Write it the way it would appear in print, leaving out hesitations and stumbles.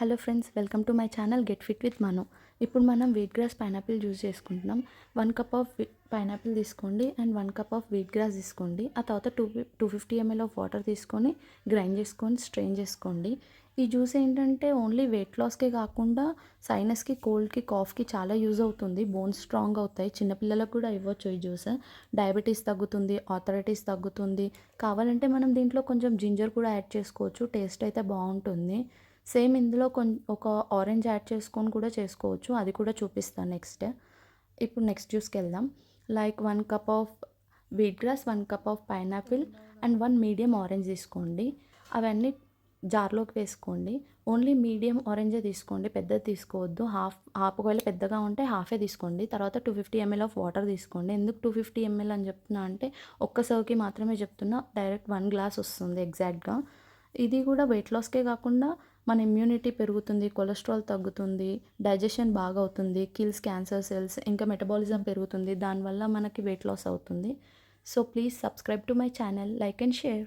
Hello friends, welcome to my channel get fit with Manu. ఇప్పుడు మనం wheat grass pineapple juice చేసుకుంటున్నాం. 1 cup of pineapple తీసుకోండి and 1 cup of wheat grass తీసుకోండి. ఆ తర్వాత 250 ml ఆఫ్ వాటర్ తీసుకొని గ్రైండ్ చేసుకొని స్ట్రెయిన్ చేసుకోండి. ఈ జ్యూస్ ఏంటంటే ఓన్లీ వెయిట్ లాస్కే కాకుండా సైనస్కి, కోల్డ్కి, కాఫ్కి చాలా యూజ్ అవుతుంది. బోన్స్ స్ట్రాంగ్ అవుతాయి. చిన్నపిల్లలకు కూడా ఇవ్వచ్చు ఈ జ్యూస్. డయాబెటీస్ తగ్గుతుంది, ఆర్థరైటిస్ తగ్గుతుంది. కావాలంటే మనం దీంట్లో కొంచెం జింజర్ కూడా యాడ్ చేసుకోవచ్చు. టేస్ట్ అయితే బాగుంటుంది. సేమ్ ఇందులో ఒక ఆరెంజ్ యాడ్ చేసుకొని కూడా చేసుకోవచ్చు. అది కూడా చూపిస్తాను నెక్స్ట్. ఇప్పుడు నెక్స్ట్ జ్యూస్కి వెళ్దాం. Like 1 cup of wheat gross, 1 cup of pineapple and 1 medium orange తీసుకోండి. అవన్నీ జార్లోకి వేసుకోండి. ఓన్లీ మీడియం ఆరెంజే తీసుకోండి, పెద్దది తీసుకోవద్దు. హాఫ్ ఒకవేళ పెద్దగా ఉంటే హాఫే తీసుకోండి. తర్వాత 250 ml ఆఫ్ వాటర్ తీసుకోండి. ఎందుకు 250 ml అని చెప్తున్నా అంటే ఒక్క సర్వ్కి మాత్రమే చెప్తున్నా. డైరెక్ట్ 1 గ్లాస్ వస్తుంది ఎగ్జాక్ట్గా. ఇది కూడా వెయిట్ లాస్కే కాకుండా మన ఇమ్యూనిటీ పెరుగుతుంది, కొలెస్ట్రాల్ తగ్గుతుంది, డైజెషన్ బాగా అవుతుంది, కిల్స్ క్యాన్సర్ సెల్స్, ఇంకా మెటబాలిజం పెరుగుతుంది. దానివల్ల మనకి వెయిట్ లాస్ అవుతుంది. So please subscribe to my channel, like and share.